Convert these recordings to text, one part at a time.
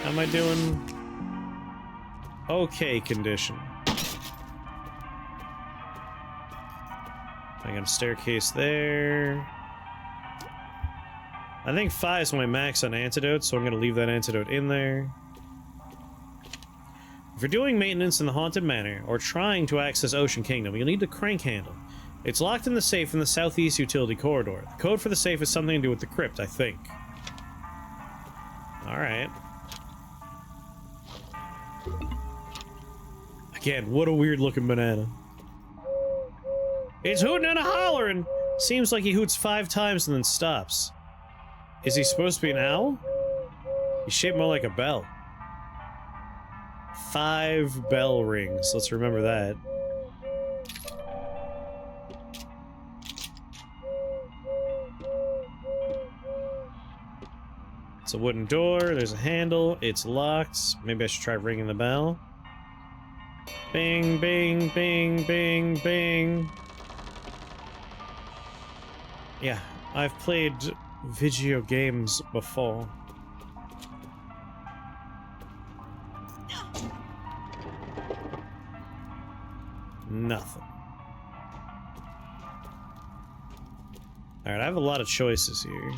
How am I doing? Okay condition. I got a staircase there. I think 5 is my max on antidotes, so I'm gonna leave that antidote in there. If you're doing maintenance in the Haunted Manor, or trying to access Ocean Kingdom, you'll need the crank handle. It's locked in the safe in the southeast utility corridor. The code for the safe has something to do with the crypt, I think. Alright. Again, what a weird looking banana. It's hooting and a hollering! Seems like he hoots 5 times and then stops. Is he supposed to be an owl? He's shaped more like a bell. 5 bell rings. Let's remember that. It's a wooden door. There's a handle. It's locked. Maybe I should try ringing the bell. Bing, bing, bing, bing, bing. Yeah, I've played video games before. Nothing. Alright, I have a lot of choices here.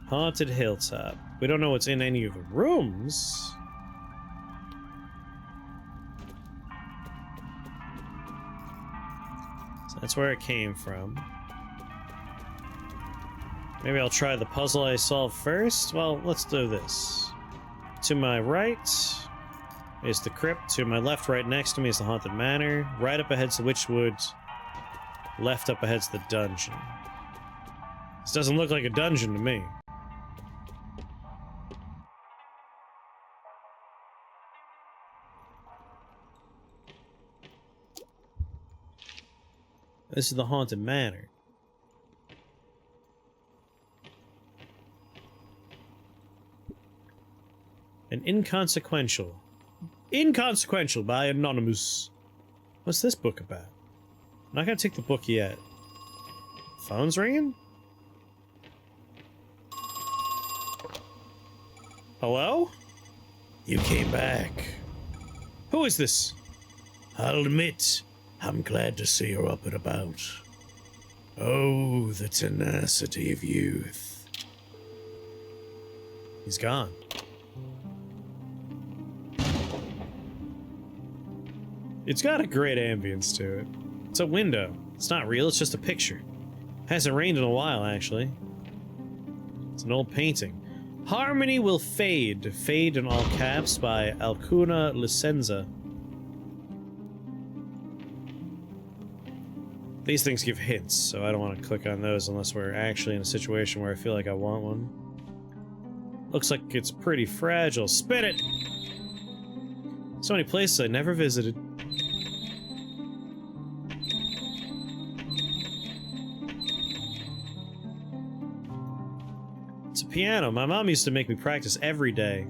Haunted Hilltop. We don't know what's in any of the rooms. So that's where it came from. Maybe I'll try the puzzle I solved first. Well, let's do this. To my right is the crypt. To my left, right next to me is the Haunted Manor. Right up ahead's the Witchwood. Left up ahead's the dungeon. This doesn't look like a dungeon to me. This is the Haunted Manor. An inconsequential. Inconsequential by Anonymous. What's this book about? I'm not gonna take the book yet. Phone's ringing? Hello? You came back. Who is this? I'll admit, I'm glad to see you're up and about. Oh, the tenacity of youth. He's gone. It's got a great ambience to it. It's a window. It's not real, it's just a picture. Hasn't rained in a while, actually. It's an old painting. Harmony will fade. Fade in all caps by Alcuna Licenza. These things give hints, so I don't want to click on those unless we're actually in a situation where I feel like I want one. Looks like it's pretty fragile. Spin it! So many places I never visited. It's a piano. My mom used to make me practice every day.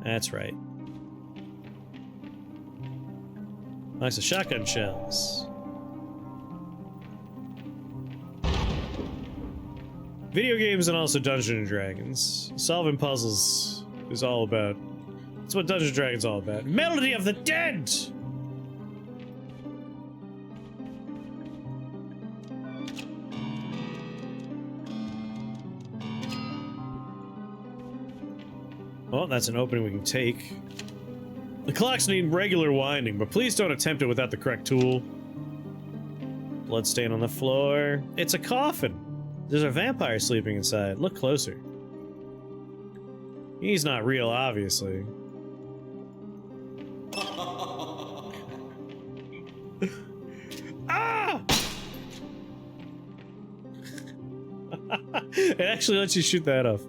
That's right. Likes the shotgun shells. Video games and also Dungeons & Dragons. Solving puzzles is all about. That's what Dungeons & Dragons is all about. Melody of the Dead! Well, that's an opening we can take. The clocks need regular winding, but please don't attempt it without the correct tool. Bloodstain on the floor. It's a coffin. There's a vampire sleeping inside. Look closer. He's not real, obviously. Ah! It actually lets you shoot that off.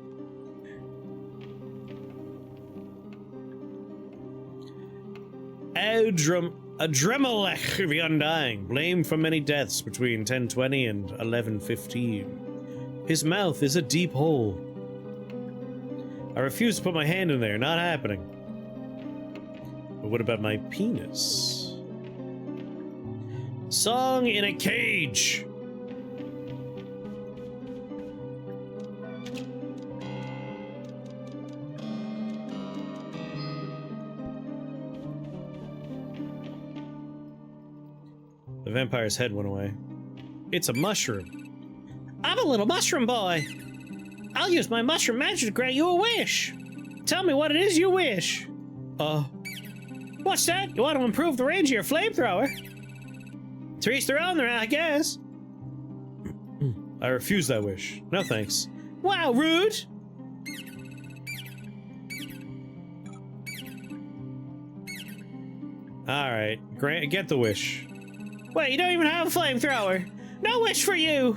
Adremelech of the Undying, blamed for many deaths between 1020 and 1115. His mouth is a deep hole. I refuse to put my hand in there, not happening. But what about my penis? Song in a cage! The vampire's head went away. It's a mushroom. I'm a little mushroom boy. I'll use my mushroom magic to grant you a wish. Tell me what it is you wish. What's that? You want to improve the range of your flamethrower? To each their own, I guess. I refuse that wish. No thanks. Wow, rude! Alright, get the wish. Wait, you don't even have a flamethrower! No wish for you!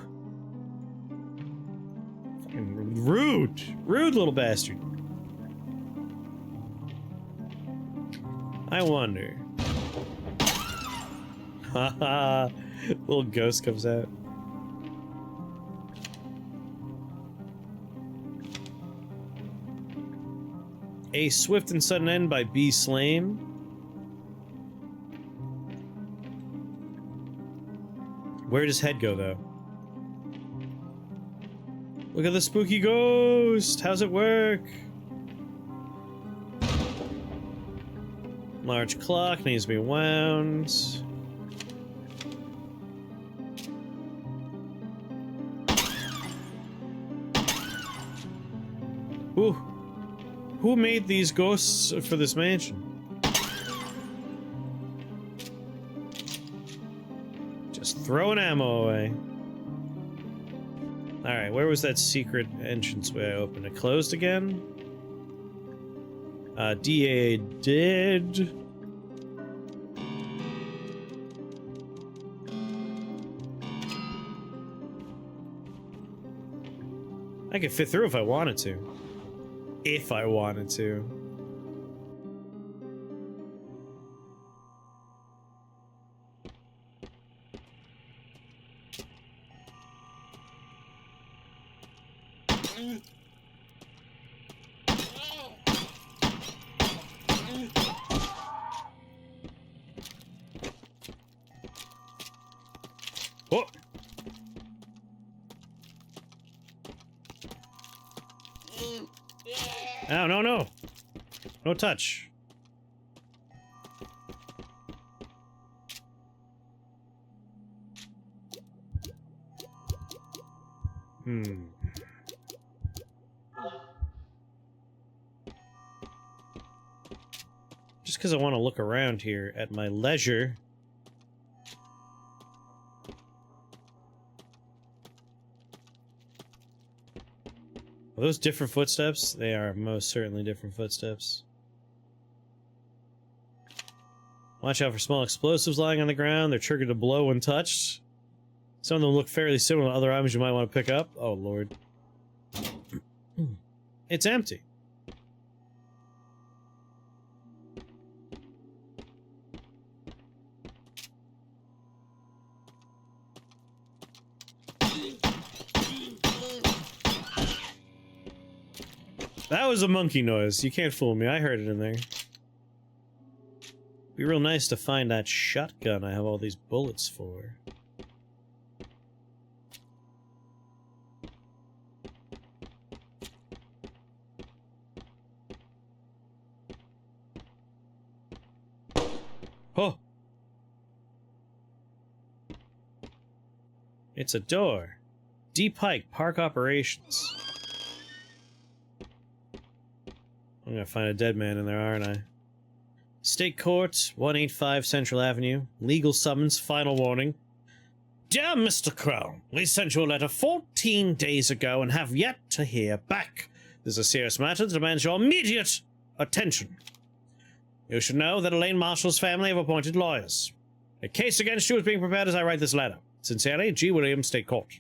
Fucking rude! Rude little bastard. I wonder. Haha! Little ghost comes out. A Swift and Sudden End by B. Slame. Where does head go, though? Look at the spooky ghost! How's it work? Large clock needs to be wound. Ooh. Who made these ghosts for this mansion? Just throwing ammo away. Alright, where was that secret entranceway I opened? It closed again? DA did. I could fit through if I wanted to. If I wanted to. Oh! Oh, no, no! No touch. Just because I want to look around here at my leisure. Are those different footsteps? They are most certainly different footsteps. Watch out for small explosives lying on the ground. They're triggered to blow when touched. Some of them look fairly similar to other items you might want to pick up. Oh, Lord. It's empty. That was a monkey noise. You can't fool me. I heard it in there. Be real nice to find that shotgun I have all these bullets for. Oh! It's a door. D. Pike, Park Operations. I'm gonna find a dead man in there, aren't I? State Court, 185 Central Avenue. Legal summons, final warning. Dear Mr. Crow, we sent you a letter 14 days ago and have yet to hear back. This is a serious matter that demands your immediate attention. You should know that Elaine Marshall's family have appointed lawyers. A case against you is being prepared as I write this letter. Sincerely, G. Williams, State Court.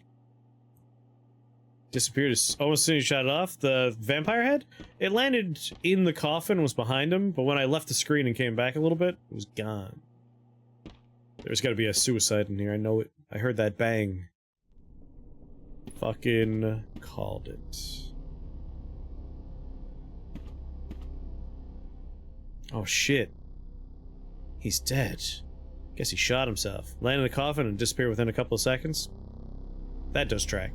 Disappeared as almost as soon as you shot it off. The vampire head? It landed in the coffin, was behind him, but when I left the screen and came back a little bit, it was gone. There's gotta be a suicide in here, I know it. I heard that bang. Fucking called it. Oh shit. He's dead. Guess he shot himself. Landed in a coffin and disappeared within a couple of seconds. That does track.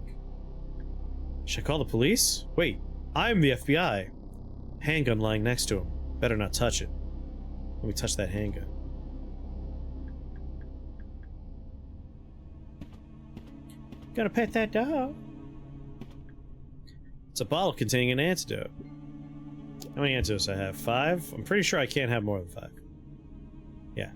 Should I call the police? Wait, I'm the FBI. Handgun lying next to him. Better not touch it. Let me touch that handgun. Gotta pet that dog. It's a bottle containing an antidote. How many antidotes do I have? 5? I'm pretty sure I can't have more than 5. Yeah.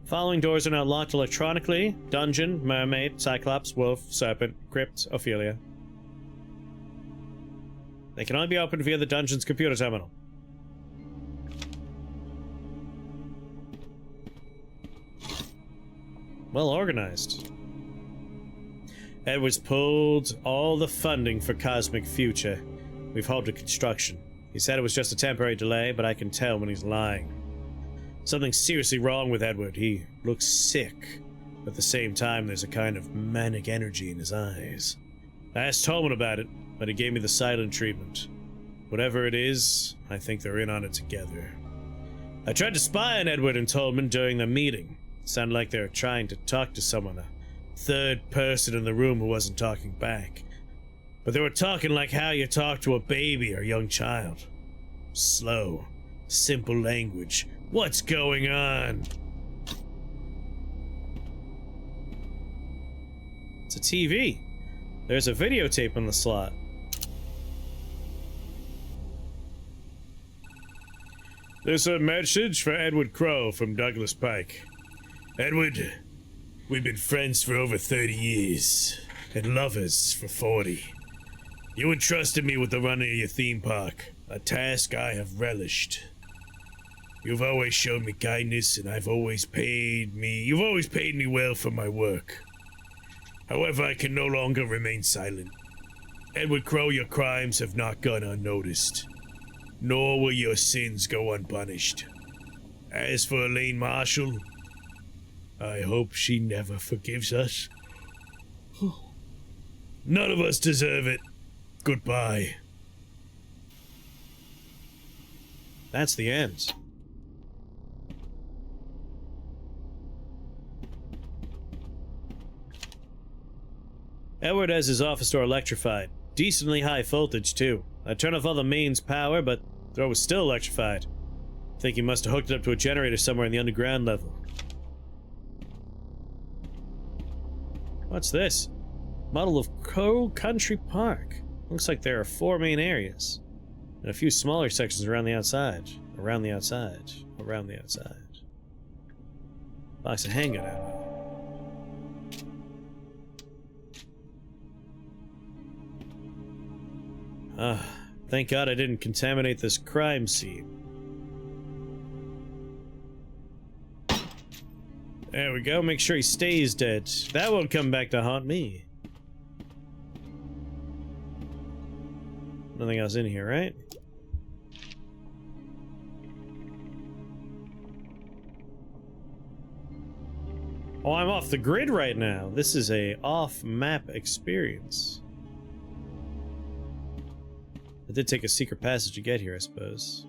Following doors are now locked electronically. Dungeon, mermaid, cyclops, wolf, serpent, crypt, Ophelia. They can only be opened via the dungeon's computer terminal. Well organized. Edwards pulled all the funding for Cosmic Future. We've halted construction. He said it was just a temporary delay, but I can tell when he's lying. Something's seriously wrong with Edward. He looks sick. At the same time, there's a kind of manic energy in his eyes. I asked Tolman about it, but he gave me the silent treatment. Whatever it is, I think they're in on it together. I tried to spy on Edward and Tolman during the meeting. It sounded like they were trying to talk to someone, a third person in the room who wasn't talking back. But they were talking like how you talk to a baby or young child. Slow, simple language. What's going on? It's a TV. There's a videotape on the slot. There's a message for Edward Crow from Douglas Pike. Edward, we've been friends for over 30 years, and lovers for 40. You entrusted me with the running of your theme park, a task I have relished. You've always shown me kindness, and you've always paid me well for my work. However, I can no longer remain silent. Edward Crow, your crimes have not gone unnoticed, nor will your sins go unpunished. As for Elaine Marshall, I hope she never forgives us. None of us deserve it. Goodbye. That's the end. Edward has his office door electrified. Decently high voltage, too. I turned off all the mains power, but the door was still electrified. I think he must have hooked it up to a generator somewhere in the underground level. What's this? Model of Crow Country Park. Looks like there are 4 main areas. And a few smaller sections around the outside. Around the outside. Around the outside. Box of handgun ammo. Thank God I didn't contaminate this crime scene. There we go, make sure he stays dead. That won't come back to haunt me. Nothing else in here, right? Oh, I'm off the grid right now. This is a off-map experience. It did take a secret passage to get here, I suppose.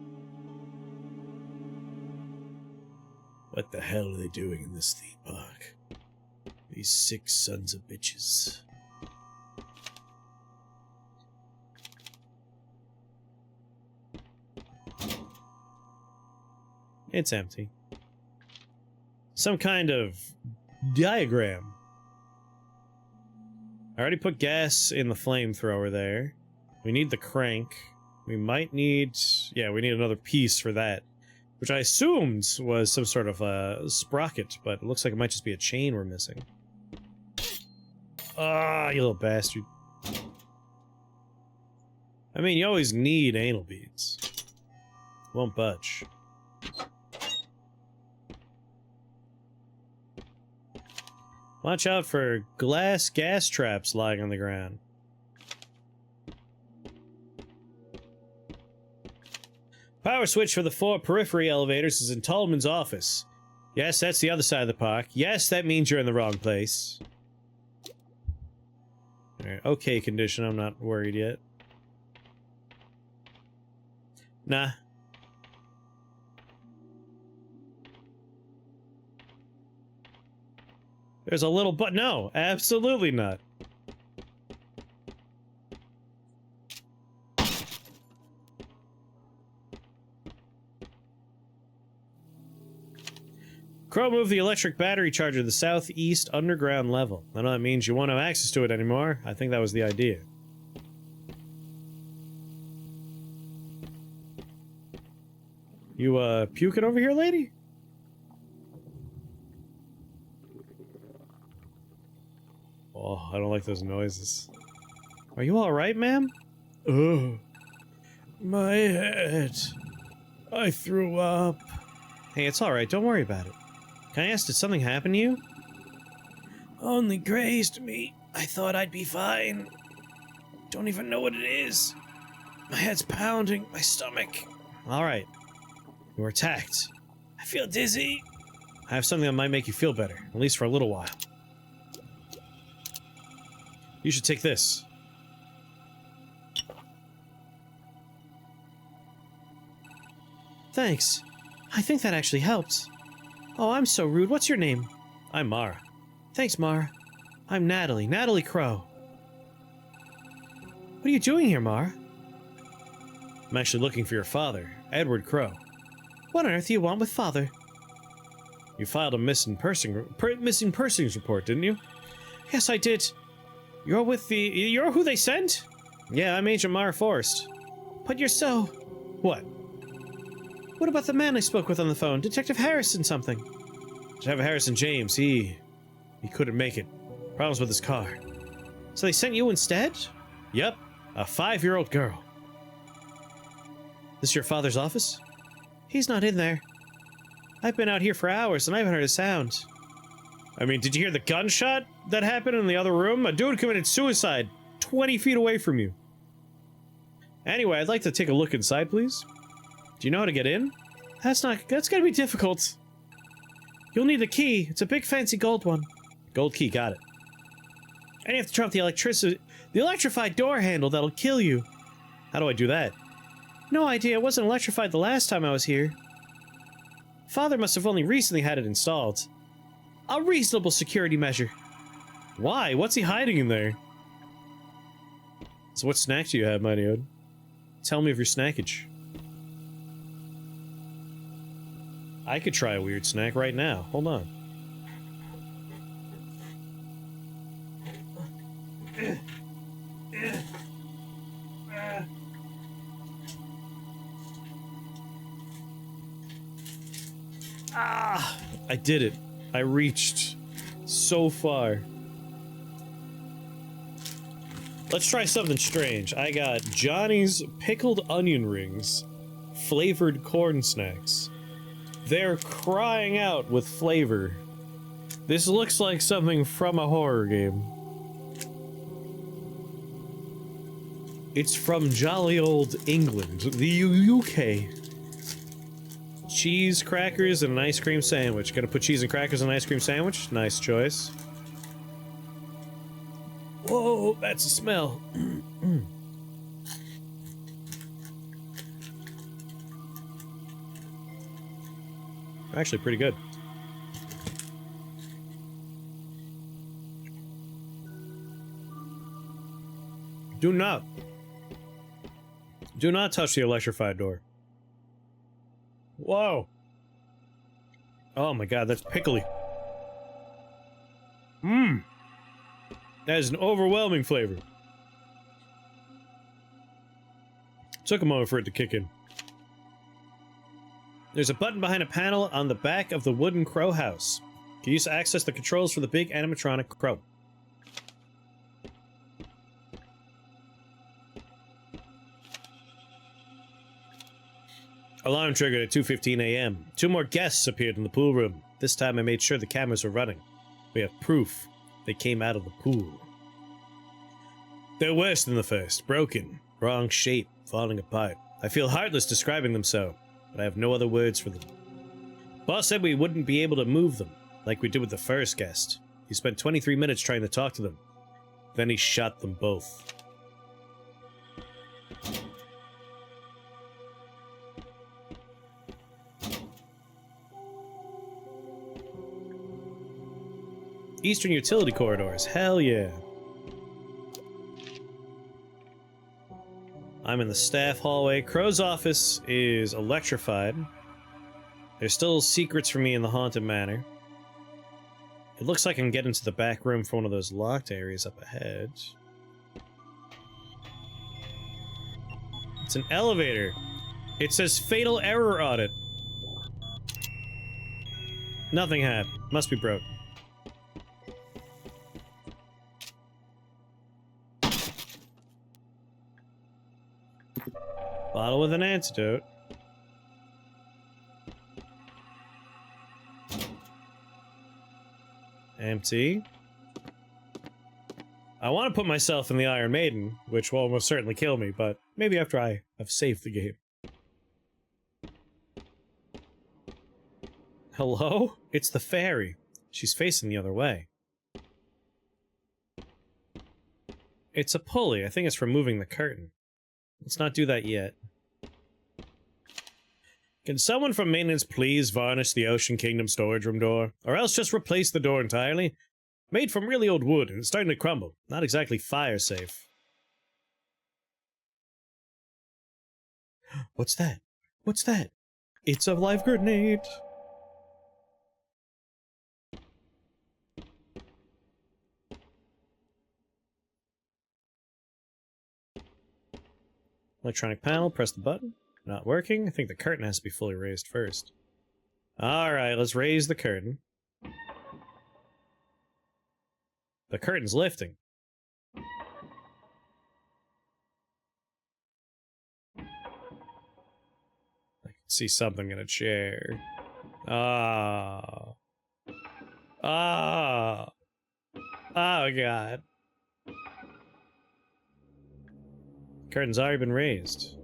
What the hell are they doing in this theme park? These sick sons of bitches. It's empty. Some kind of diagram. I already put gas in the flamethrower there. We need the crank. We might need... yeah, we need another piece for that. Which I assumed was some sort of a sprocket, but it looks like it might just be a chain we're missing. Ah, you little bastard. I mean, you always need anal beads. Won't budge. Watch out for glass gas traps lying on the ground. Power switch for the 4 periphery elevators is in Tolman's office. Yes, that's the other side of the park. Yes, that means you're in the wrong place. Alright, okay condition, I'm not worried yet. Nah. There's a little but no, absolutely not. Crow moved the electric battery charger to the southeast underground level. I know that means you won't have access to it anymore. I think that was the idea. You, puking over here, lady? Oh, I don't like those noises. Are you alright, ma'am? Ugh. My head. I threw up. Hey, it's alright, don't worry about it. Can I ask, did something happen to you? Only grazed me. I thought I'd be fine. Don't even know what it is. My head's pounding, my stomach. Alright. You were attacked. I feel dizzy. I have something that might make you feel better, at least for a little while. You should take this. Thanks. I think that actually helps. Oh, I'm so rude. What's your name? I'm Mara. Thanks, Mara. I'm Natalie. Natalie Crow. What are you doing here, Mara? I'm actually looking for your father, Edward Crow. What on earth do you want with father? You filed a missing persons report, didn't you? Yes, I did. You're who they sent? Yeah, I'm Agent Mara Forrest. But you're so... What? What about the man I spoke with on the phone? Detective Harrison something. Detective Harrison James, he couldn't make it. Problems with his car. So they sent you instead? Yep, a 5-year-old girl. This your father's office? He's not in there. I've been out here for hours and I haven't heard a sound. I mean, did you hear the gunshot that happened in the other room? A dude committed suicide 20 feet away from you. Anyway, I'd like to take a look inside, please. Do you know how to get in? That's gonna be difficult. You'll need the key. It's a big fancy gold one. Gold key, got it. And you have to turn off the electrified door handle that'll kill you. How do I do that? No idea, it wasn't electrified the last time I was here. Father must have only recently had it installed. A reasonable security measure. Why? What's he hiding in there? So what snack do you have, MacLeod? Tell me of your snackage. I could try a weird snack right now. Hold on. Ah! I did it. I reached so far. Let's try something strange. I got Johnny's pickled onion rings, flavored corn snacks. They're crying out with flavor. This looks like something from a horror game. It's from jolly old England, the UK. Cheese, crackers, and an ice cream sandwich. Gotta put cheese and crackers in an ice cream sandwich? Nice choice. Whoa, that's a smell. Actually, pretty good. Do not touch the electrified door. Whoa. Oh my god, that's pickly. Mmm. That is an overwhelming flavor. Took a moment for it to kick in. There's a button behind a panel on the back of the wooden crow house. You can use to access the controls for the big animatronic crow. Alarm triggered at 2:15 a.m. 2 more guests appeared in the pool room. This time I made sure the cameras were running. We have proof they came out of the pool. They're worse than the first. Broken. Wrong shape. Falling apart. I feel heartless describing them so, but I have no other words for them. Boss said we wouldn't be able to move them, like we did with the first guest. He spent 23 minutes trying to talk to them. Then he shot them both. Eastern utility corridors. Hell yeah. I'm in the staff hallway. Crow's office is electrified. There's still secrets for me in the Haunted Manor. It looks like I can get into the back room for one of those locked areas up ahead. It's an elevator. It says fatal error on it. Nothing happened. Must be broke. Bottle with an antidote. Empty. I want to put myself in the Iron Maiden, which will almost certainly kill me, but maybe after I have saved the game. Hello? It's the fairy. She's facing the other way. It's a pulley. I think it's for moving the curtain. Let's not do that yet. Can someone from maintenance please varnish the Ocean Kingdom storage room door? Or else just replace the door entirely? Made from really old wood, and it's starting to crumble. Not exactly fire safe. What's that? What's that? It's a live grenade! Electronic panel, press the button. Not working. I think the curtain has to be fully raised first. Alright, let's raise the curtain. The curtain's lifting. I can see something in a chair. Ah. Ah. Oh, God. Curtain's already been raised.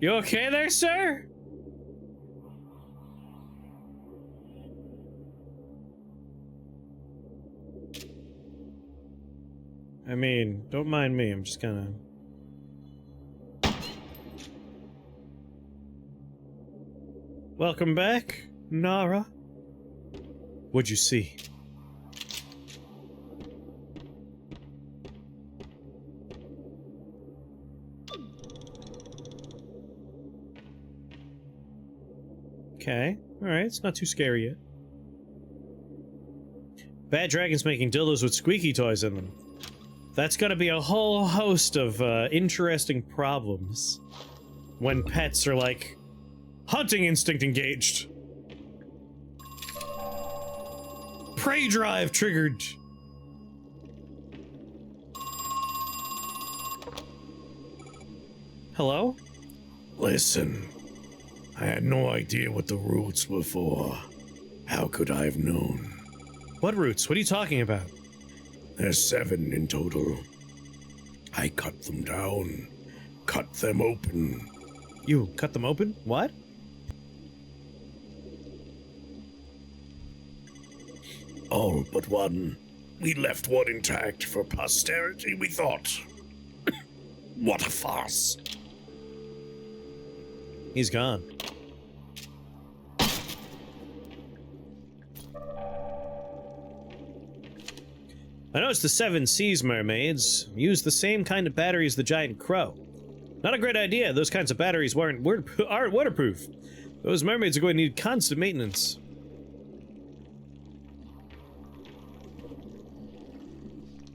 You okay there, sir? I mean, don't mind me, I'm just gonna... Welcome back, Nara. What'd you see? Okay, alright, it's not too scary yet. Bad Dragon's making dildos with squeaky toys in them. That's gonna be a whole host of interesting problems when pets are like, hunting instinct engaged. Prey drive triggered. Hello? Listen, I had no idea what the roots were for. How could I have known? What roots? What are you talking about? There's 7 in total. I cut them down, cut them open. You cut them open? What? All but one. We left one intact for posterity, we thought. What a farce. He's gone. I noticed the 7 Seas mermaids use the same kind of battery as the giant crow. Not a great idea. Those kinds of batteries aren't waterproof. Those mermaids are going to need constant maintenance.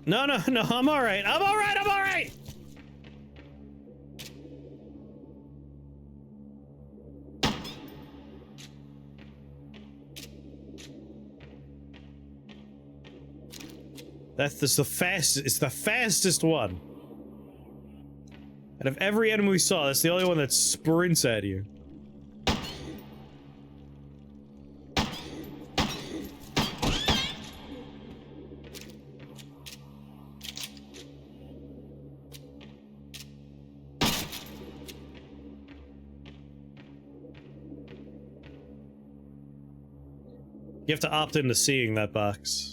No, I'm alright. I'm alright! That's the fastest. It's the fastest one. Out of every enemy we saw, that's the only one that sprints at you. You have to opt into seeing that box.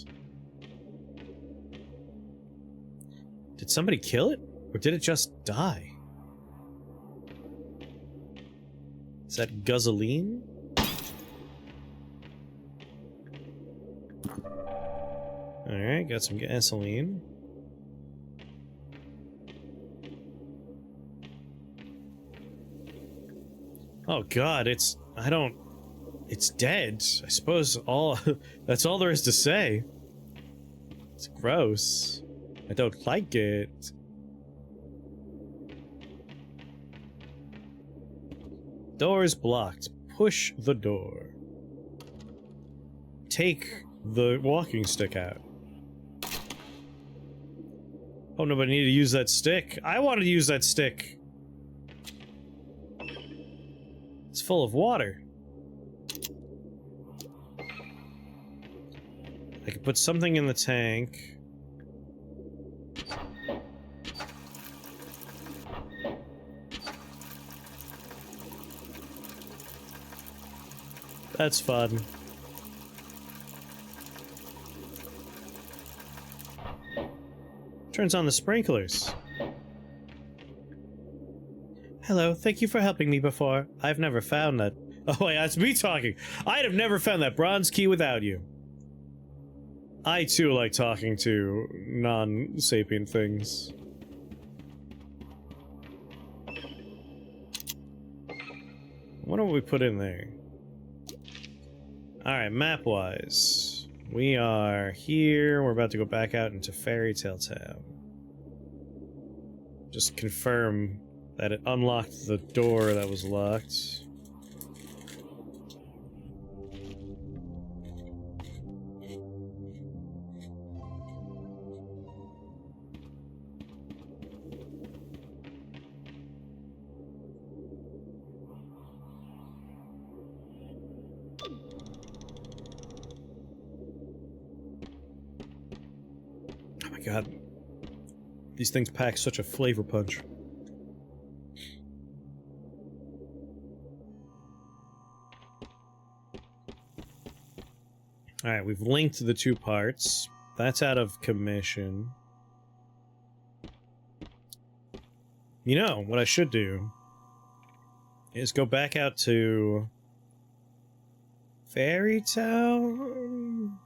Did somebody kill it? Or did it just die? Is that Guzzolene? Alright, got some gasoline. Oh god, it's dead. I suppose that's all there is to say. It's gross. I don't like it. Door is blocked. Push the door. Take the walking stick out. Oh, nobody needed to use that stick. I wanted to use that stick. It's full of water. I could put something in the tank. That's fun. Turns on the sprinklers. Hello, thank you for helping me before. I've never found that. Oh wait, that's me talking. I'd have never found that bronze key without you. I too like talking to non-sapient things. I wonder what we put in there. Alright, map-wise. We are here. We're about to go back out into Fairy Tale Town. Just confirm that it unlocked the door that was locked. Oh my god. These things pack such a flavor punch. Alright, we've linked the two parts. That's out of commission. You know, what I should do is go back out to Fairy Town?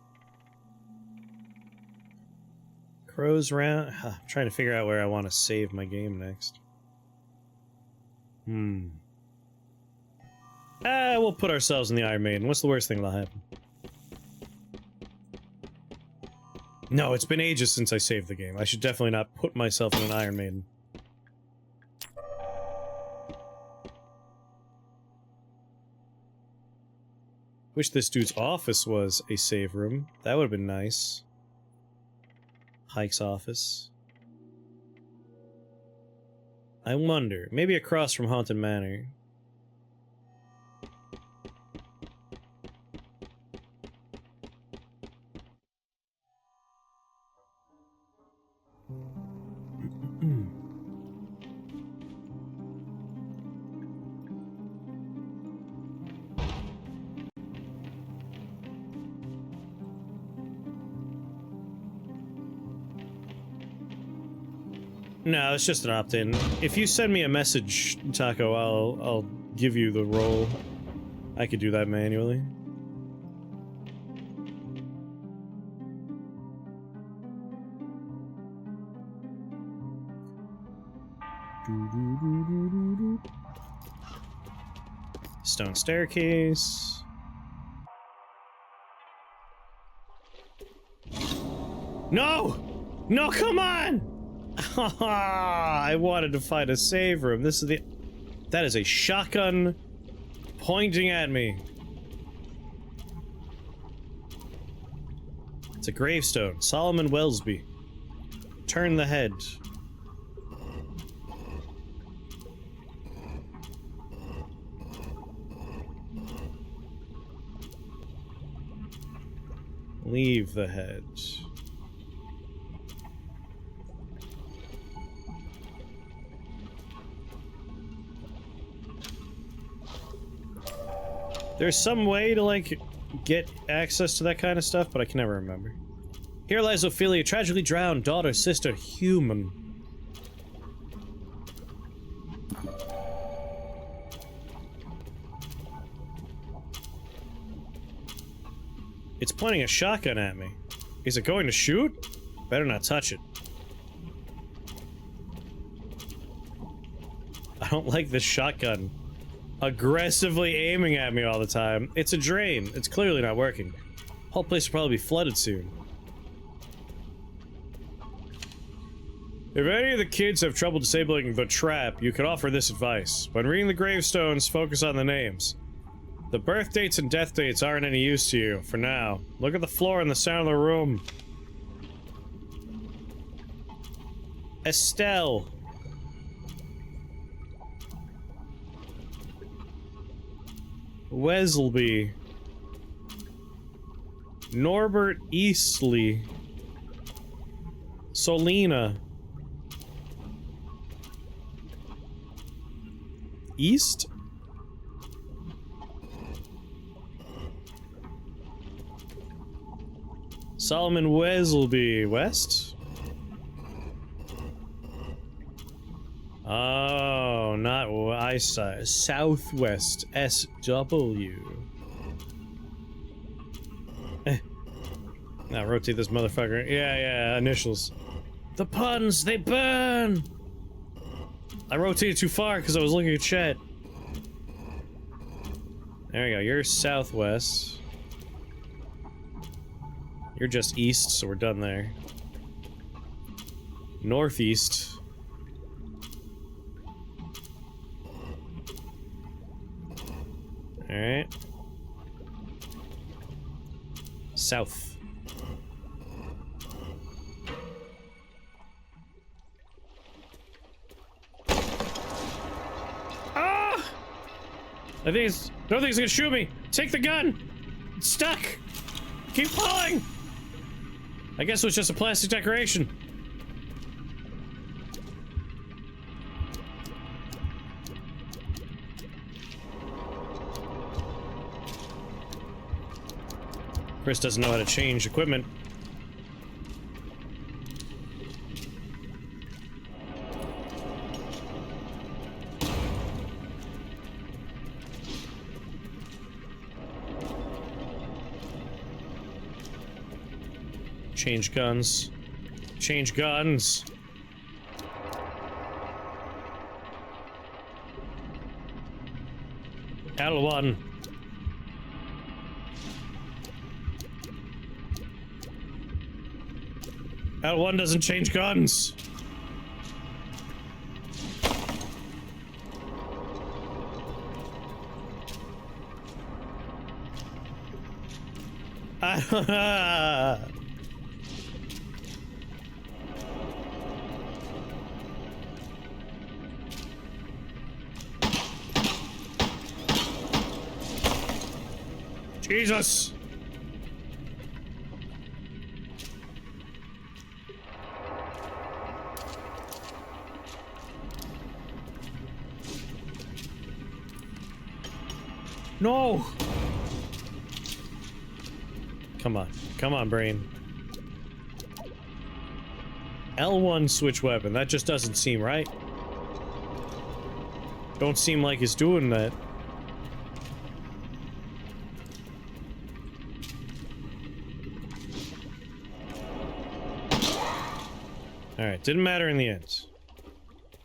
Crow's Round? I'm trying to figure out where I want to save my game next. We'll put ourselves in the Iron Maiden. What's the worst thing that'll happen? No, it's been ages since I saved the game. I should definitely not put myself in an Iron Maiden. Wish this dude's office was a save room. That would have been nice. Pike's office. I wonder. Maybe across from Haunted Manor. No, it's just an opt-in. If you send me a message, Taco, I'll give you the role. I could do that manually. Stone staircase. No! No, come on! I wanted to find a save room. This is the... That is a shotgun pointing at me. It's a gravestone. Solomon Wellesby. Turn the head. Leave the head. There's some way to, like, get access to that kind of stuff, but I can never remember. Here lies Ophelia, tragically drowned, daughter, sister, human. It's pointing a shotgun at me. Is it going to shoot? Better not touch it. I don't like this shotgun. Aggressively aiming at me all the time. It's a drain. It's clearly not working. Whole place will probably be flooded soon. If any of the kids have trouble disabling the trap, you could offer this advice. When reading the gravestones, focus on the names. The birth dates and death dates aren't any use to you, for now. Look at the floor and the sound of the room. Estelle. Wesley. Norbert Eastley. Solina. East? Solomon Wesley. West? Oh, not I side. Southwest. SW. Now rotate this motherfucker. Yeah, initials. The puns, they burn! I rotated too far because I was looking at chat. There we go, you're southwest. You're just east, so we're done there. Northeast. Alright. South. I think it's... Nothing's gonna shoot me! Take the gun! It's stuck! Keep pulling! I guess it was just a plastic decoration. Chris doesn't know how to change equipment. Change guns. Change guns. L1. L1 doesn't change guns. Jesus! No! Come on. Come on, brain. L1 switch weapon. That just doesn't seem right. Don't seem like it's doing that. Alright, didn't matter in the end.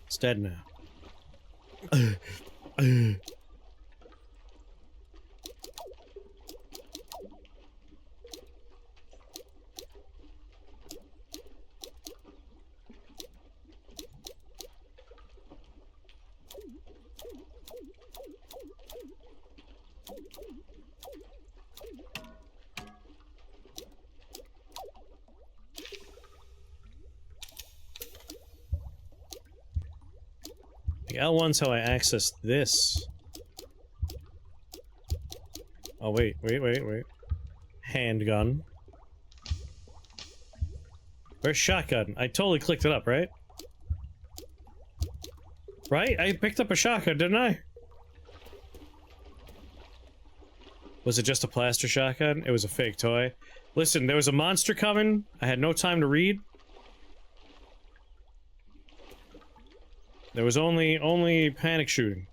It's dead now. L1's how I access this. Oh, wait. Handgun. Where's shotgun? I totally clicked it up, right? Right? I picked up a shotgun, didn't I? Was it just a plaster shotgun? It was a fake toy. Listen, there was a monster coming. I had no time to read. There was only panic shooting.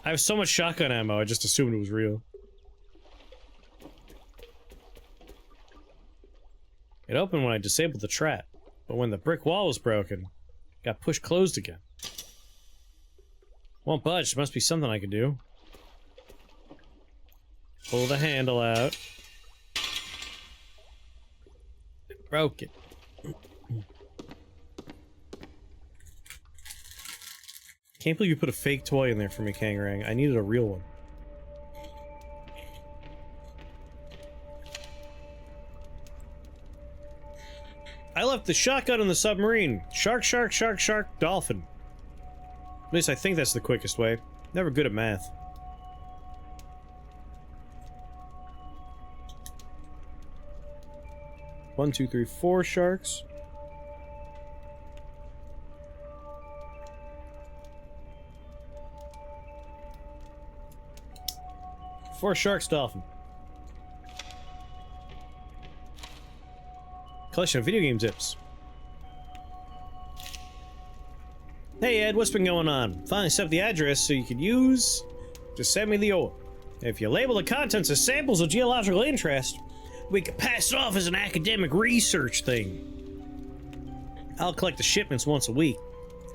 I have so much shotgun ammo, I just assumed it was real. It opened when I disabled the trap, but when the brick wall was broken, it got pushed closed again. Won't budge, there must be something I can do. Pull the handle out. It broke it. Can't believe you put a fake toy in there for me, Kangarang. I needed a real one. I left the shotgun in the submarine. Shark, shark, shark, shark, dolphin. At least I think that's the quickest way. Never good at math. One, two, three, four sharks. Four sharks, dolphin. Collection of video game tips. Hey Ed, what's been going on? Finally set up the address so you can use to send me the ore. If you label the contents as samples of geological interest, we could pass it off as an academic research thing. I'll collect the shipments once a week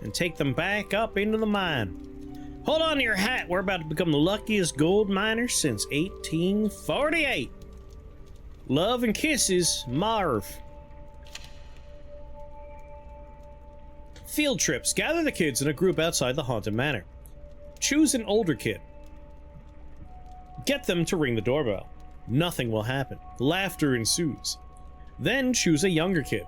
and take them back up into the mine. Hold on to your hat, we're about to become the luckiest gold miners since 1848. Love and kisses, Marv. Field trips. Gather the kids in a group outside the haunted manor. Choose an older kid. Get them to ring the doorbell. Nothing will happen. Laughter ensues. Then choose a younger kid.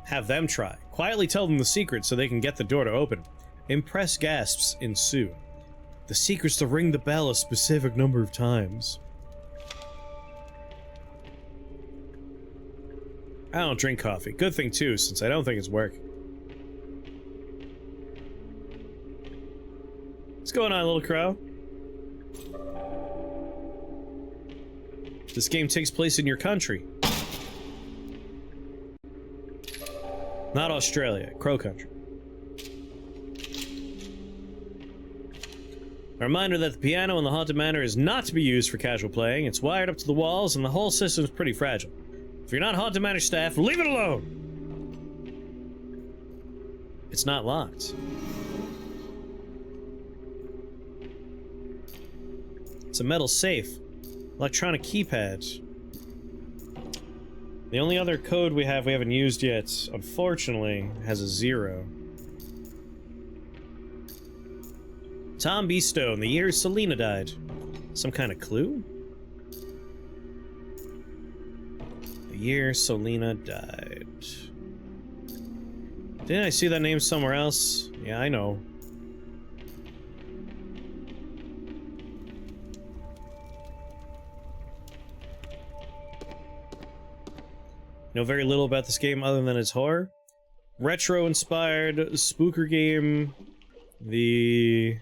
Have them try. Quietly tell them the secret so they can get the door to open. Impressed gasps ensue. The secret's to ring the bell a specific number of times. I don't drink coffee. Good thing too, since I don't think it's work. What's going on, little crow? This game takes place in your country. Not Australia, Crow Country. A reminder that the piano in the Haunted Manor is not to be used for casual playing. It's wired up to the walls and the whole system's pretty fragile. If you're not Haunted Manor staff, leave it alone! It's not locked. It's a metal safe. Electronic keypad. The only other code we haven't used yet, unfortunately, has a 0. Tom B. Stone, the year Selena died. Some kind of clue? The year Selena died. Didn't I see that name somewhere else? Yeah, I know. Know very little about this game other than its horror. Retro-inspired spooker game. The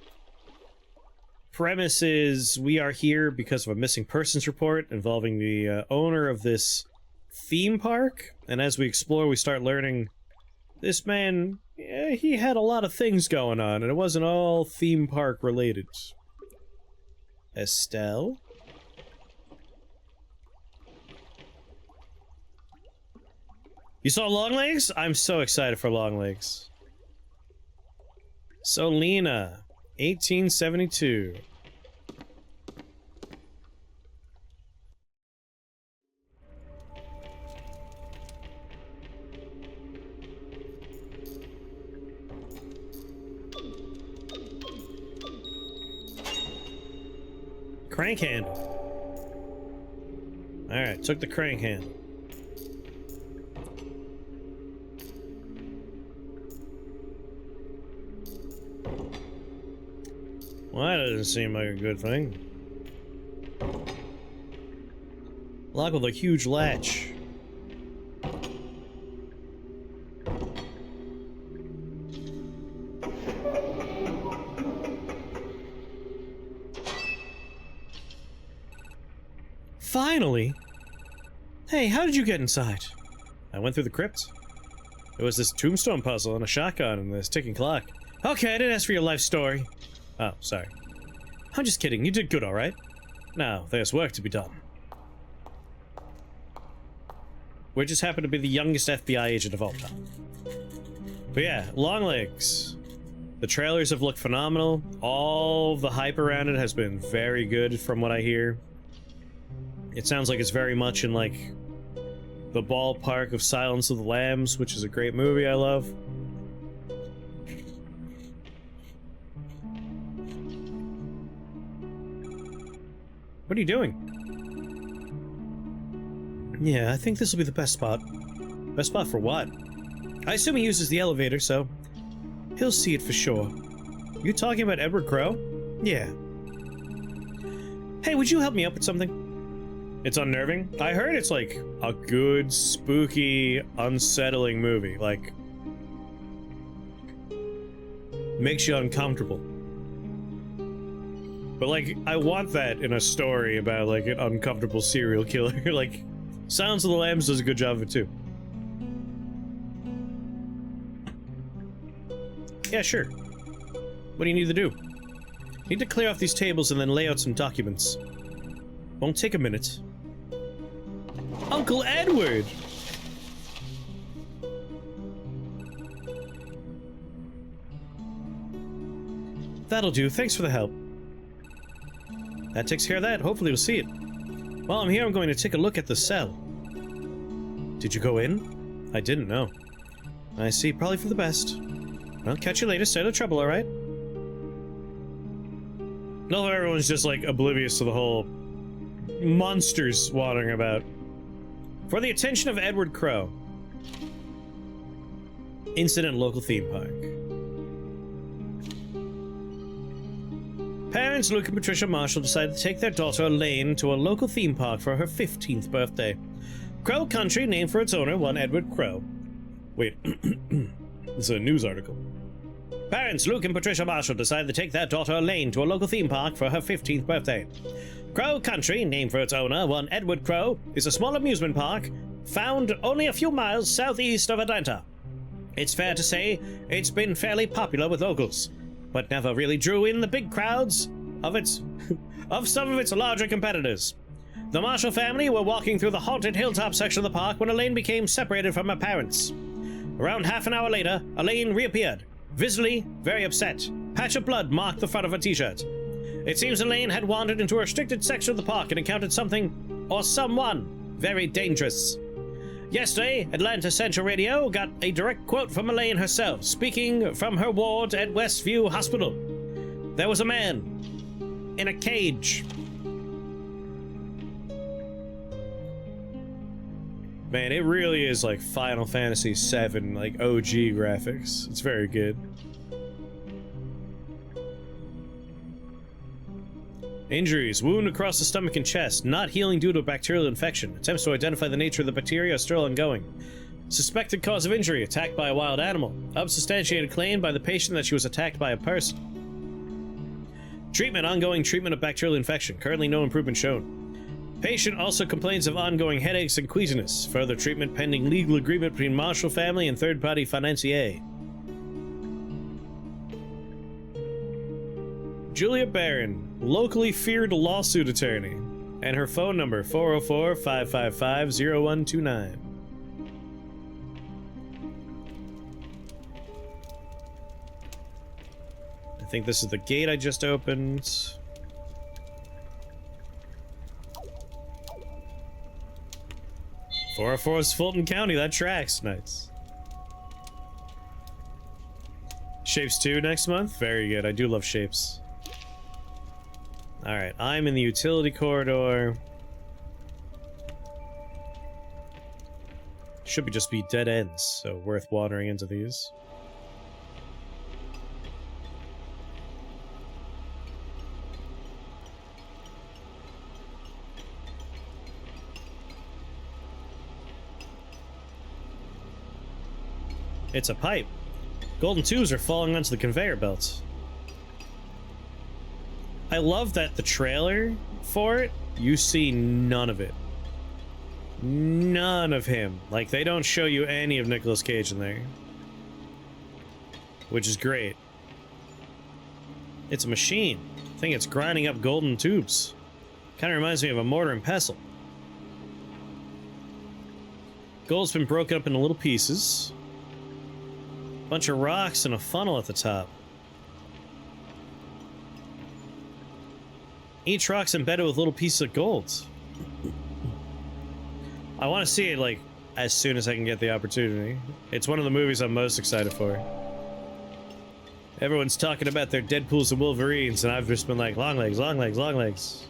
premise is we are here because of a missing persons report involving the owner of this theme park, and as we explore we start learning this man, he had a lot of things going on and it wasn't all theme park related. Estelle? You saw Longlegs? I'm so excited for Longlegs. Selena, 1872. Crank handle. Alright, took the crank handle. Well, that doesn't seem like a good thing. Lock with a huge latch. Finally! Hey, how did you get inside? I went through the crypt. There was this tombstone puzzle and a shotgun and this ticking clock. Okay, I didn't ask for your life story. Oh, sorry. I'm just kidding, you did good, alright? Now, there's work to be done. We just happen to be the youngest FBI agent of all time. But yeah, long legs. The trailers have looked phenomenal. All the hype around it has been very good from what I hear. It sounds like it's very much in like the ballpark of Silence of the Lambs, which is a great movie I love. What are you doing? Yeah, I think this will be the best spot. Best spot for what? I assume he uses the elevator, so he'll see it for sure. You talking about Edward Crowe? Yeah. Hey, would you help me up with something? It's unnerving. I heard it's like a good, spooky, unsettling movie. Like, makes you uncomfortable. But like, I want that in a story about like an uncomfortable serial killer. Like, Silence of the Lambs does a good job of it too. Yeah, sure. What do you need to do? Need to clear off these tables and then lay out some documents. Won't take a minute. Uncle Edward! That'll do. Thanks for the help. That takes care of that. Hopefully we'll see it. While I'm here, I'm going to take a look at the cell. Did you go in? I didn't know. I see. Probably for the best. Well, catch you later. Stay out of trouble, alright? No, everyone's just, like, oblivious to the whole monsters wandering about. For the attention of Edward Crowe. Incident local theme park. Parents Luke and Patricia Marshall decided to take their daughter Elaine to a local theme park for her 15th birthday. Crow Country, named for its owner, one Edward Crowe. Wait, this is a news article. Parents Luke and Patricia Marshall decided to take their daughter Elaine to a local theme park for her 15th birthday. Crow Country, named for its owner, one Edward Crowe, is a small amusement park found only a few miles southeast of Atlanta. It's fair to say it's been fairly popular with locals, but never really drew in the big crowds of some of its larger competitors. The Marshall family were walking through the haunted hilltop section of the park when Elaine became separated from her parents. Around half an hour later, Elaine reappeared, visibly very upset. Patch of blood marked the front of her t-shirt. It seems Elaine had wandered into a restricted section of the park and encountered something or someone very dangerous. Yesterday, Atlanta Central Radio got a direct quote from Elaine herself, speaking from her ward at Westview Hospital. There was a man in a cage. Man, it really is like Final Fantasy VII, like OG graphics. It's very good. Injuries. Wound across the stomach and chest. Not healing due to a bacterial infection. Attempts to identify the nature of the bacteria are still ongoing. Suspected cause of injury. Attacked by a wild animal. Unsubstantiated claim by the patient that she was attacked by a person. Treatment. Ongoing treatment of bacterial infection. Currently no improvement shown. Patient also complains of ongoing headaches and queasiness. Further treatment pending legal agreement between Marshall family and third-party financier. Julia Barron, locally feared lawsuit attorney, and her phone number 404-555-0129. I think this is the gate I just opened. .404 is Fulton County, that tracks. Nice. Shapes 2 next month? Very good, I do love shapes. Alright, I'm in the utility corridor. Should be just be dead ends, so worth wandering into these. It's a pipe. Golden tubes are falling onto the conveyor belts. I love that the trailer for it, you see none of it. None of him. Like, they don't show you any of Nicolas Cage in there. Which is great. It's a machine. I think it's grinding up golden tubes. Kind of reminds me of a mortar and pestle. Gold's been broken up into little pieces. Bunch of rocks and a funnel at the top. Each rock's embedded with little pieces of gold. I want to see it, like, as soon as I can get the opportunity. It's one of the movies I'm most excited for. Everyone's talking about their Deadpools and Wolverines, and I've just been like, long legs, long legs, long legs.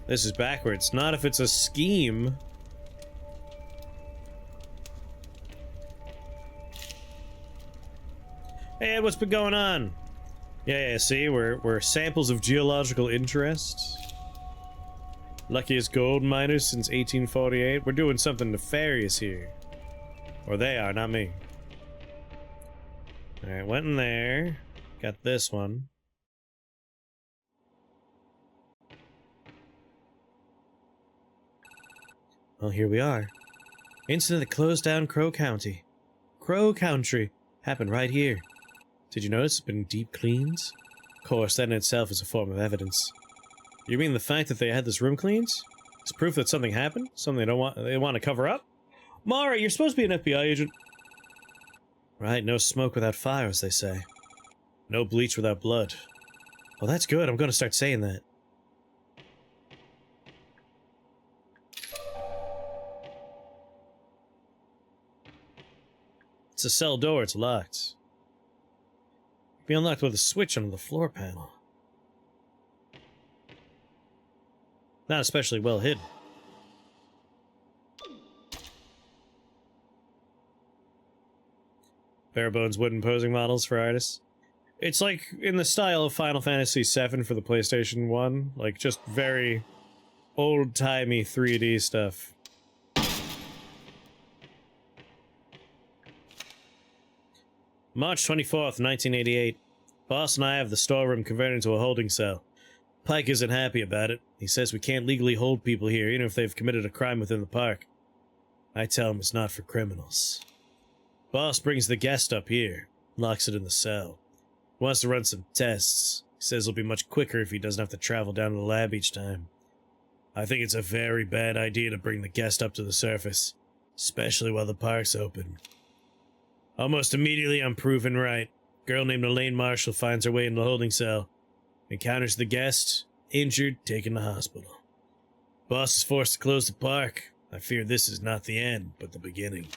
This is backwards. Not if it's a scheme. Hey, what's been going on? Yeah, see, we're samples of geological interest. Luckiest gold miners since 1848. We're doing something nefarious here. Or they are, not me. Alright, went in there. Got this one. Well, here we are. Incident that closed down Crow County. Crow Country happened right here. Did you notice it's been deep cleans? Of course, that in itself is a form of evidence. You mean the fact that they had this room cleaned? Is proof that something happened? Something they want to cover up? Mara, you're supposed to be an FBI agent. Right, no smoke without fire, as they say. No bleach without blood. Well, that's good. I'm going to start saying that. It's a cell door. It's locked. Be unlocked with a switch on the floor panel. Not especially well hidden. Bare bones wooden posing models for artists. It's like in the style of Final Fantasy VII for the PlayStation 1. Like, just very old-timey 3D stuff. March 24th, 1988. Boss and I have the storeroom converted into a holding cell. Pike isn't happy about it. He says we can't legally hold people here, even if they've committed a crime within the park. I tell him it's not for criminals. Boss brings the guest up here, locks it in the cell. Wants to run some tests. He says it'll be much quicker if he doesn't have to travel down to the lab each time. I think it's a very bad idea to bring the guest up to the surface, especially while the park's open. Almost immediately I'm proven right. Girl named Elaine Marshall finds her way in the holding cell. Encounters the guest, injured, taken to hospital. Boss is forced to close the park. I fear this is not the end, but the beginning.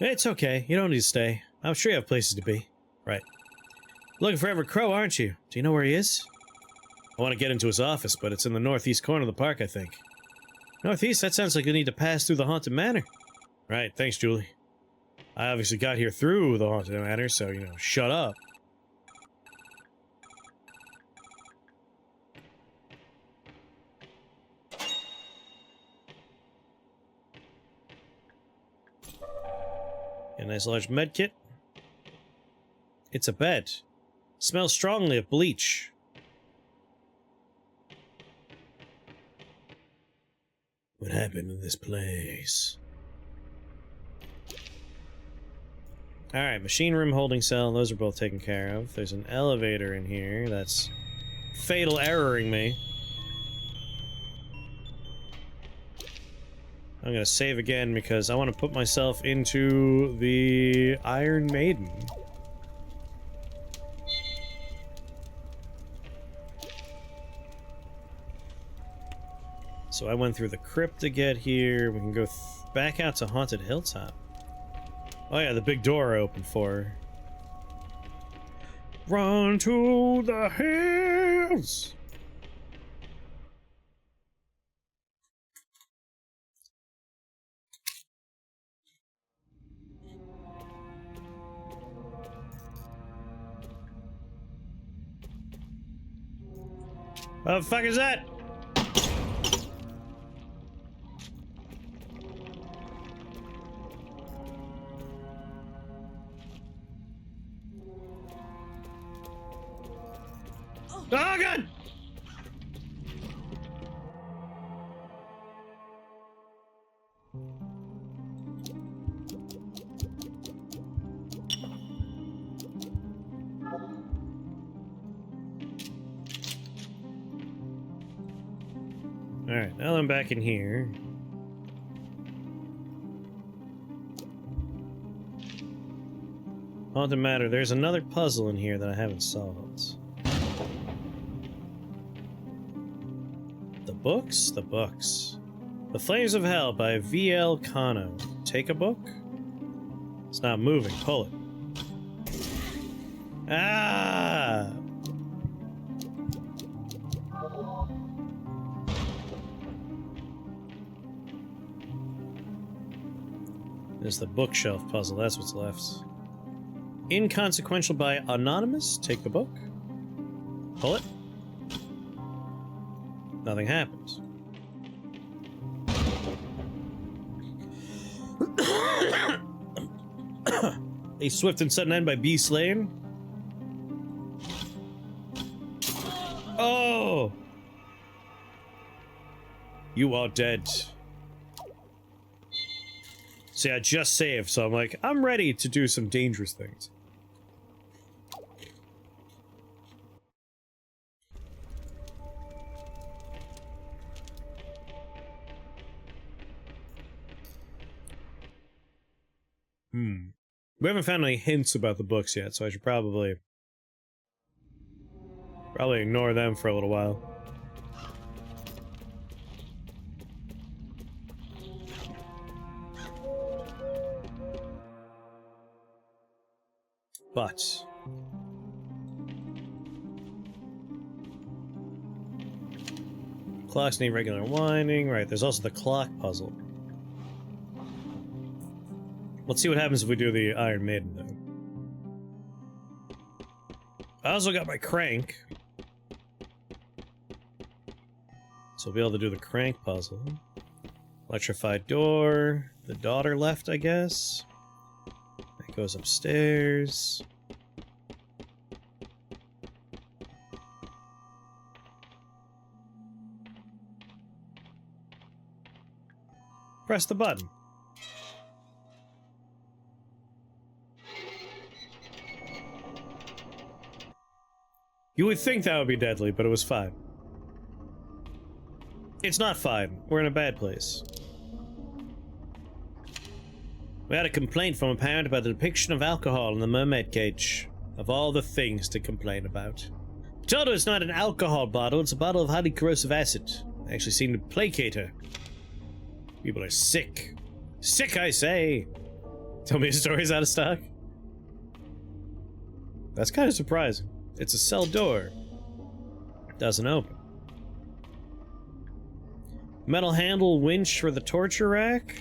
It's okay. You don't need to stay. I'm sure you have places to be. Right. Looking for Everett Crow, aren't you? Do you know where he is? I want to get into his office, but it's in the northeast corner of the park, I think. Northeast? That sounds like you need to pass through the Haunted Manor. Right, thanks, Julie. I obviously got here through the Haunted Manor, so, you know, shut up. A nice large med kit. It's a bed. Smells strongly of bleach. What happened in this place? Alright, machine room, holding cell, those are both taken care of. There's an elevator in here that's fatal erroring me. I'm gonna save again because I want to put myself into the Iron Maiden. So I went through the crypt to get here. We can go back out to Haunted Hilltop. Oh yeah, the big door opened for her. Run to the hills! What the fuck is that? Oh god! Alright, now I'm back in here. Haunted Matter. There's another puzzle in here that I haven't solved. The books? The books. The Flames of Hell by V.L. Kano. Take a book? It's not moving. Pull it. Ah! There's the bookshelf puzzle. That's what's left. Inconsequential by Anonymous. Take the book. Pull it. Nothing happens. A swift and sudden end by B. Slane. Oh! You are dead. See, I just saved, so I'm like, I'm ready to do some dangerous things. We haven't found any hints about the books yet, so I should probably ignore them for a little while. But clocks need regular winding. Right, there's also the clock puzzle. Let's see what happens if we do the Iron Maiden, though. I also got my crank. So we'll be able to do the crank puzzle. Electrified door. The daughter left, I guess. It goes upstairs. Press the button. You would think that would be deadly, but it was fine. It's not fine. We're in a bad place. We had a complaint from a parent about the depiction of alcohol in the mermaid cage. Of all the things to complain about. I told her it's not an alcohol bottle, it's a bottle of highly corrosive acid. I actually seemed to placate her. People are sick. Sick, I say! Tell me a story's out of stock? That's kind of surprising. It's a cell door. Doesn't open. Metal handle winch for the torture rack?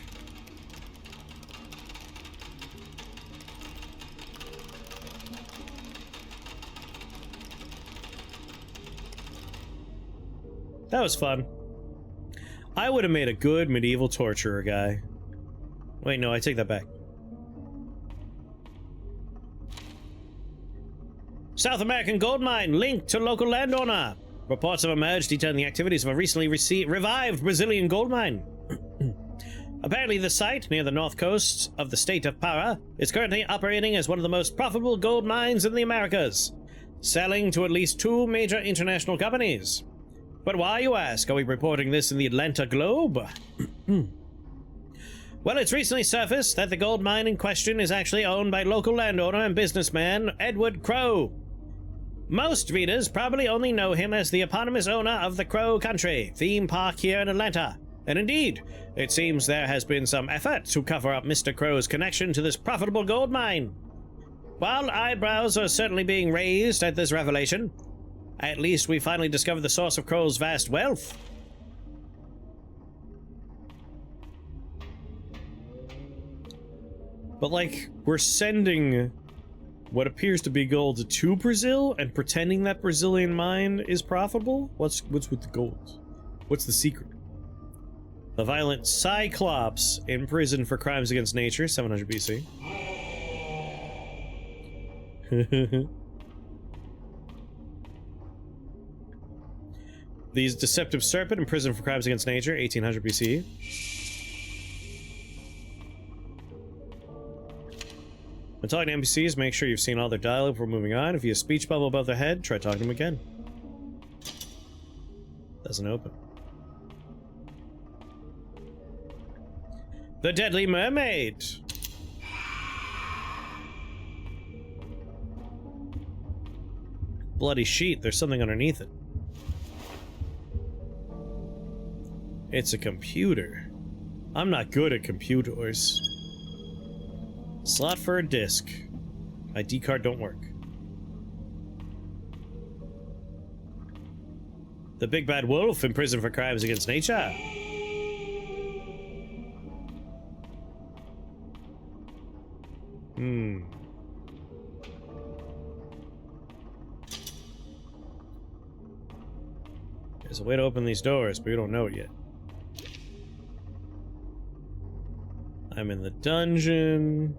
That was fun. I would have made a good medieval torturer guy. Wait, no, I take that back. South American gold mine linked to local landowner. Reports have emerged detailing the activities of a recently revived Brazilian gold mine. Apparently the site, near the north coast of the state of Para, is currently operating as one of the most profitable gold mines in the Americas, selling to at least 2 major international companies. But why, you ask? Are we reporting this in the Atlanta Globe? Well, it's recently surfaced that the gold mine in question is actually owned by local landowner and businessman Edward Crow. Most readers probably only know him as the eponymous owner of the Crow Country theme park here in Atlanta. And indeed, it seems there has been some effort to cover up Mr. Crow's connection to this profitable gold mine. While eyebrows are certainly being raised at this revelation, at least we finally discovered the source of Crow's vast wealth. But, like, we're sending what appears to be gold to Brazil and pretending that Brazilian mine is profitable? What's with the gold? What's the secret? The violent Cyclops in prison for crimes against nature, 700 BC. These deceptive serpent in prison for crimes against nature, 1800 BC. When talking to NPCs, make sure you've seen all their dialogue before moving on. If you have a speech bubble above their head, try talking to them again. Doesn't open. The Deadly Mermaid! Bloody sheet, there's something underneath it. It's a computer. I'm not good at computers. Slot for a disc. ID card don't work. The big bad wolf in prison for crimes against nature. There's a way to open these doors, but we don't know it yet. I'm in the dungeon.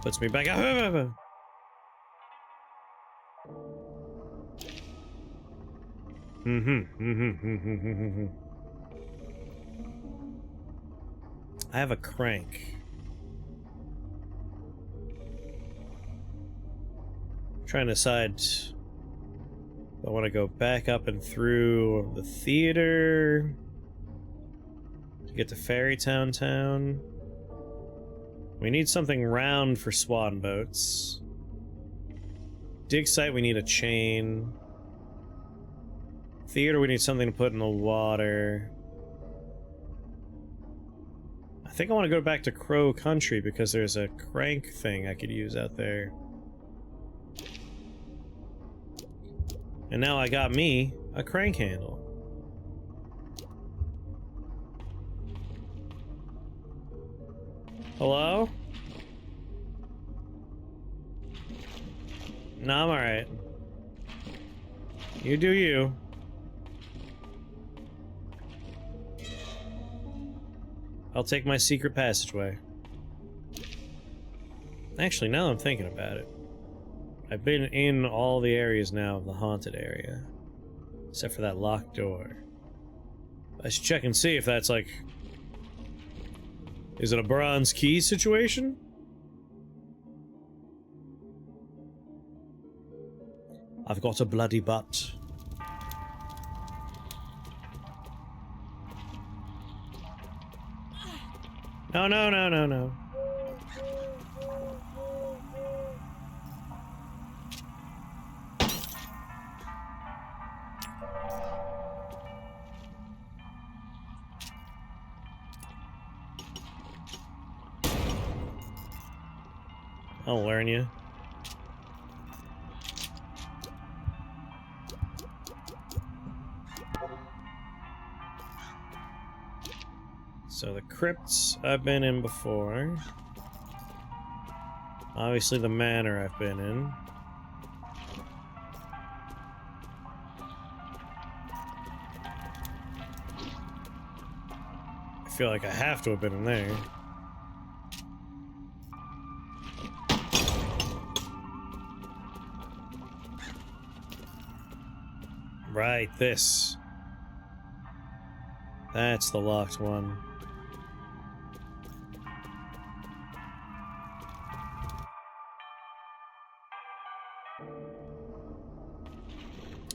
Puts me back out. I have a crank. I'm trying to decide. I want to go back up and through the theater to get to Fairytown Town. We need something round for swan boats. Dig site, we need a chain. Theater, we need something to put in the water. I think I want to go back to Crow Country because there's a crank thing I could use out there. And now I got me a crank handle. Hello? No, I'm alright. You do you. I'll take my secret passageway. Actually, now that I'm thinking about it, I've been in all the areas now of the haunted area. Except for that locked door. I should check and see if that's like... Is it a bronze key situation? I've got a bloody butt. No, no, no, no, no. I'll learn you. So the crypts I've been in before. Obviously the manor I've been in. I feel like I have to have been in there. Right, this. That's the locked one.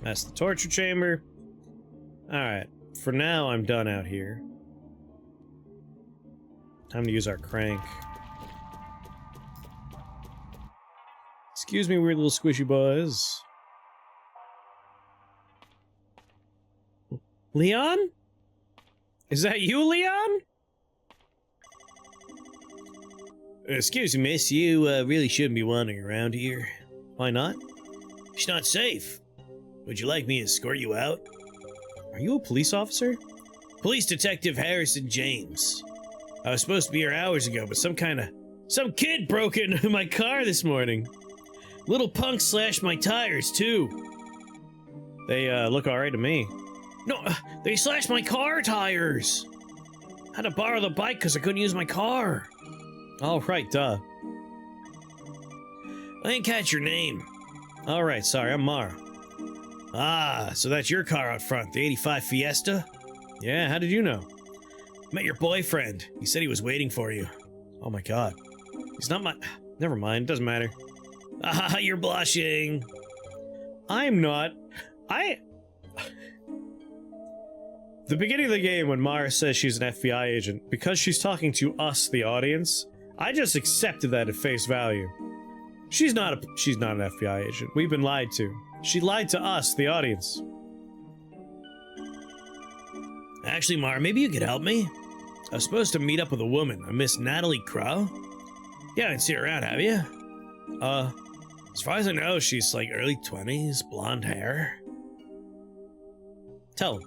That's the torture chamber. Alright, for now I'm done out here. Time to use our crank. Excuse me, weird little squishy boys. Leon? Is that you, Leon? Excuse me, miss, you really shouldn't be wandering around here. Why not? It's not safe. Would you like me to escort you out? Are you a police officer? Police Detective Harrison James. I was supposed to be here hours ago, but some kid broke into my car this morning. Little punk slashed my tires, too. They, look alright to me. No, they slashed my car tires! Had to borrow the bike because I couldn't use my car. Oh, right, duh. I didn't catch your name. Alright, sorry, I'm Mara. Ah, so that's your car out front, the 85 Fiesta? Yeah, how did you know? Met your boyfriend. He said he was waiting for you. Oh my god. He's not my... Never mind, doesn't matter. Ah, you're blushing. I'm not. The beginning of the game when Mara says she's an FBI agent, because she's talking to us, the audience, I just accepted that at face value. She's not an FBI agent. We've been lied to. She lied to us, the audience. Actually, Mara, maybe you could help me? I was supposed to meet up with a woman, a Miss Natalie Crow. You haven't seen her around, have you? As far as I know, she's like early 20s, blonde hair. Tell him.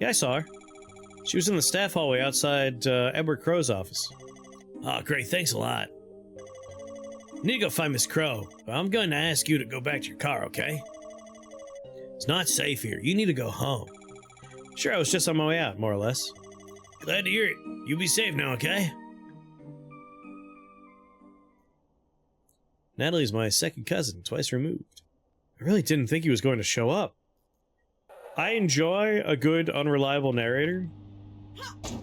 Yeah, I saw her. She was in the staff hallway outside Edward Crow's office. Oh, great, thanks a lot. I need to go find Miss Crow, but I'm going to ask you to go back to your car, okay? It's not safe here. You need to go home. Sure, I was just on my way out, more or less. Glad to hear it. You be safe now, okay? Natalie's my second cousin, twice removed. I really didn't think he was going to show up. I enjoy a good, unreliable narrator.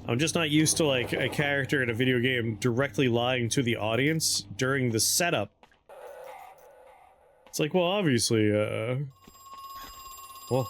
I'm just not used to, like, a character in a video game directly lying to the audience during the setup. It's like, well, obviously, well,